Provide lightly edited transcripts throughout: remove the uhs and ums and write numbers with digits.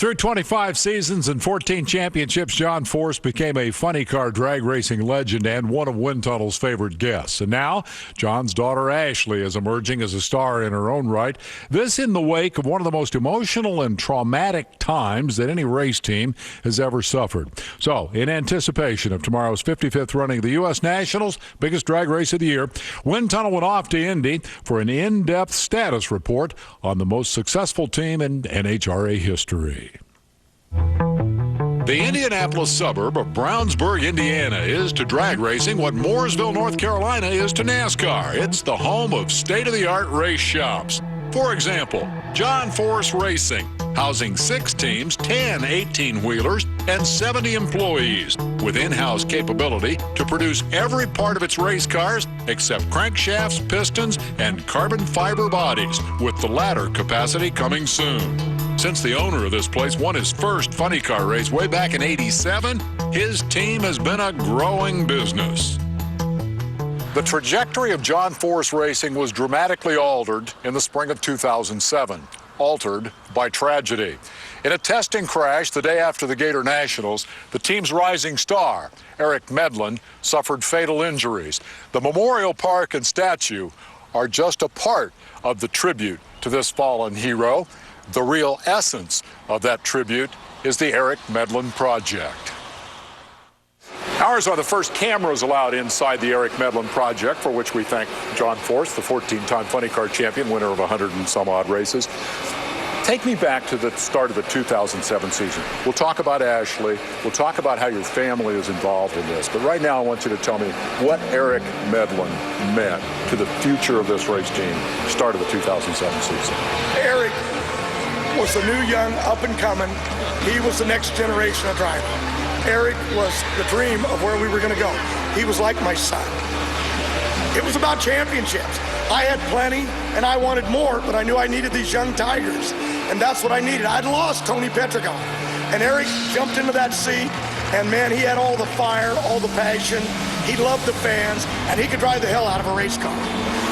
Through 25 seasons and 14 championships, John Force became a funny car drag racing legend and one of Wind Tunnel's favorite guests. And now, John's daughter Ashley is emerging as a star in her own right. This in the wake of one of the most emotional and traumatic times that any race team has ever suffered. So, in anticipation of tomorrow's 55th running of the U.S. Nationals, biggest drag race of the year, Wind Tunnel went off to Indy for an in-depth status report on the most successful team in NHRA history. The Indianapolis suburb of Brownsburg, Indiana, is to drag racing what Mooresville, North Carolina is to NASCAR. It's the home of state-of-the-art race shops. For example, John Force Racing, housing 6 teams, 10 18-wheelers, and 70 employees, with in-house capability to produce every part of its race cars except crankshafts, pistons, and carbon fiber bodies, with the latter capacity coming soon. Since the owner of this place won his first funny car race way back in '87, his team has been a growing business. The trajectory of John Force Racing was dramatically altered in the spring of 2007, altered by tragedy. In a testing crash the day after the Gator Nationals, the team's rising star, Eric Medlen, suffered fatal injuries. The memorial park and statue are just a part of the tribute to this fallen hero. The real essence of that tribute is the Eric Medlen Project. Ours are the first cameras allowed inside the Eric Medlen Project, for which we thank John Force, the 14-time funny car champion, winner of 100 and some odd races. Take me back to the start of the 2007 season. We'll talk about Ashley. We'll talk about how your family is involved in this. But right now, I want you to tell me what Eric Medlen meant to the future of this race team, start of the 2007 season. Eric was the new, young, up-and-coming. He was the next generation of driver. Eric was the dream of where we were going to go. He was like my son. It was about championships. I had plenty, and I wanted more, but I knew I needed these young tigers, and that's what I needed. I'd lost Tony Petragon, and Eric jumped into that seat, and man, he had all the fire, all the passion. He loved the fans, and he could drive the hell out of a race car.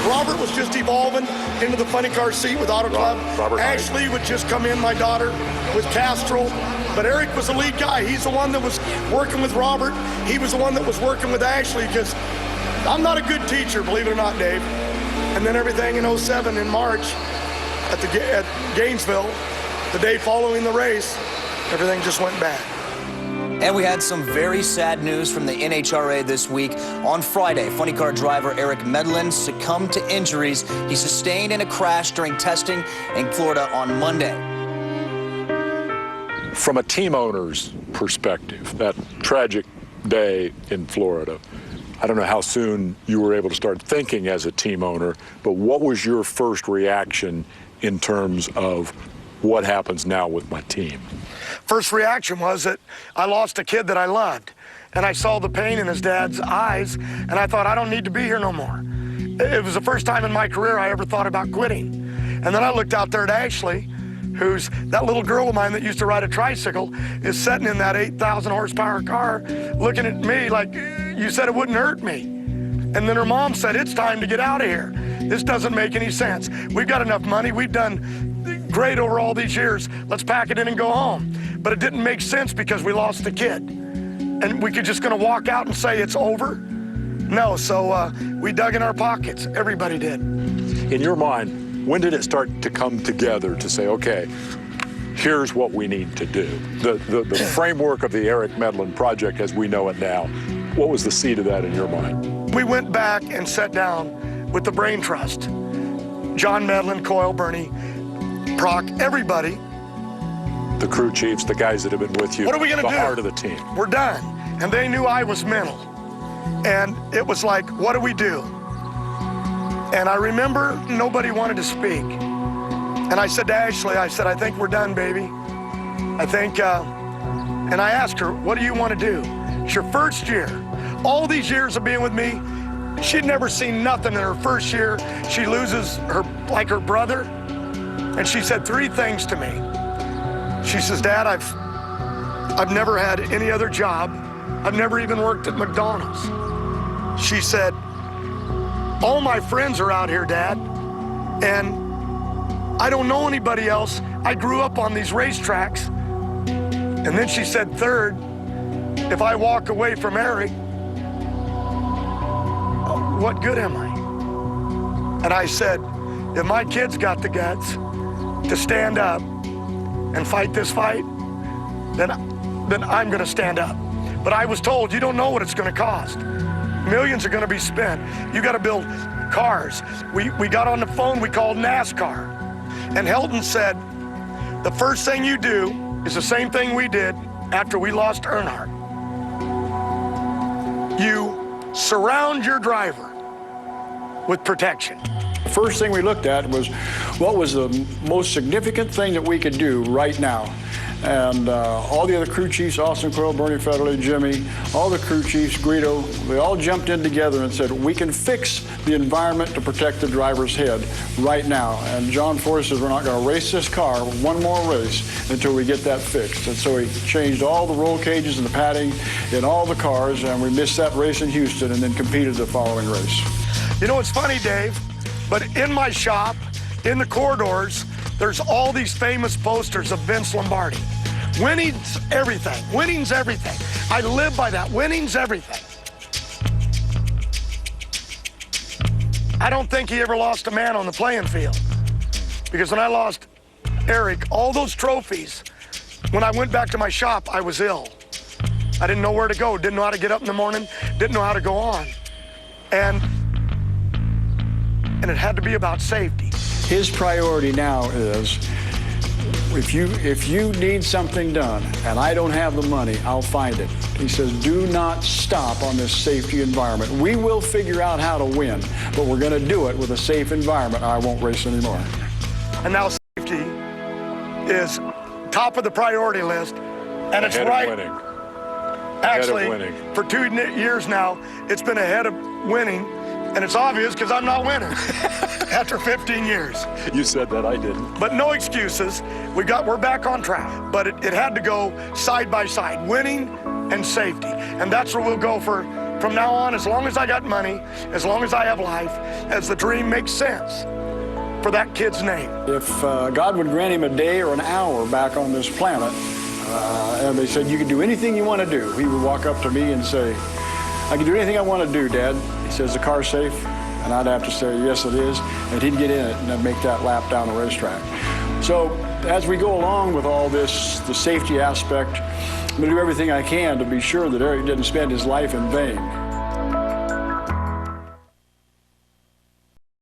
Robert was just evolving into the funny car seat with Auto Club. Ashley would just come in, my daughter, with Castrol. But Eric was the lead guy. He's the one that was working with Robert. He was the one that was working with Ashley, because I'm not a good teacher, believe it or not, Dave. And then everything in '07 in March at Gainesville, the day following the race, everything just went bad. And we had some very sad news from the NHRA this week. On Friday, funny car driver Eric Medlen succumbed to injuries he sustained in a crash during testing in Florida on Monday. From a team owner's perspective, that tragic day in Florida, I don't know how soon you were able to start thinking as a team owner, but what was your first reaction in terms of what happens now with my team? First reaction was that I lost a kid that I loved, and I saw the pain in his dad's eyes, and I thought, I don't need to be here no more. It was the first time in my career I ever thought about quitting. And then I looked out there at Ashley, who's that little girl of mine that used to ride a tricycle, is sitting in that 8,000 horsepower car looking at me like, you said it wouldn't hurt me. And then her mom said, it's time to get out of here. This doesn't make any sense. We've got enough money. We've done great over all these years. Let's pack it in and go home. But it didn't make sense because we lost the kid. And we could just gonna walk out and say it's over? No, so we dug in our pockets. Everybody did. In your mind, when did it start to come together to say, okay, here's what we need to do? The framework of the Eric Medlen Project as we know it now, what was the seed of that in your mind? We went back and sat down with the Brain Trust. John Medlen, Coyle, Bernie, Proc, everybody. The crew chiefs, the guys that have been with you. What are we gonna do? The heart of the team. We're done. And they knew I was mental. And it was like, what do we do? And I remember nobody wanted to speak. And I said to Ashley, I said, I think we're done, baby. I think, and I asked her, what do you want to do? It's your first year. All these years of being with me, she'd never seen nothing in her first year. She loses her brother. And she said 3 things to me. She says, Dad, I've never had any other job. I've never even worked at McDonald's. She said, all my friends are out here, Dad, and I don't know anybody else. I grew up on these racetracks. And then she said, third, if I walk away from Eric, what good am I? And I said, if my kids got the guts to stand up and fight this fight, then I'm gonna stand up. But I was told, you don't know what it's gonna cost. Millions are gonna be spent. You gotta build cars. We got on the phone, we called NASCAR. And Helton said, the first thing you do is the same thing we did after we lost Earnhardt. You surround your driver with protection. The first thing we looked at was what was the most significant thing that we could do right now. And all the other crew chiefs, Austin Coyle, Bernie Federley, Jimmy, all the crew chiefs, Guido, we all jumped in together and said, we can fix the environment to protect the driver's head right now. And John Force says, we're not going to race this car one more race until we get that fixed. And so he changed all the roll cages and the padding in all the cars, and we missed that race in Houston and then competed the following race. You know, it's funny, Dave, but in my shop, in the corridors, there's all these famous posters of Vince Lombardi. Winning's everything. Winning's everything. I live by that. Winning's everything. I don't think he ever lost a man on the playing field. Because when I lost Eric, all those trophies, when I went back to my shop, I was ill. I didn't know where to go, didn't know how to get up in the morning, didn't know how to go on. And it had to be about safety. His priority now is, if you need something done and I don't have the money, I'll find it. He says, do not stop on this safety environment. We will figure out how to win, but we're going to do it with a safe environment. I won't race anymore. And now safety is top of the priority list, and it's right. Winning. Actually, winning. for 2 years now, it's been ahead of winning, and it's obvious because I'm not winning after 15 years. You said that, I didn't. But no excuses. We're back on track. But it had to go side by side, winning and safety. And that's where we'll go from now on, as long as I got money, as long as I have life, as the dream makes sense for that kid's name. If God would grant him a day or an hour back on this planet, and they said, you can do anything you want to do, he would walk up to me and say, I can do anything I want to do, Dad. He says, the car's safe? And I'd have to say, yes, it is. And he'd get in it and then make that lap down the racetrack. So as we go along with all this, the safety aspect, I'm going to do everything I can to be sure that Eric didn't spend his life in vain.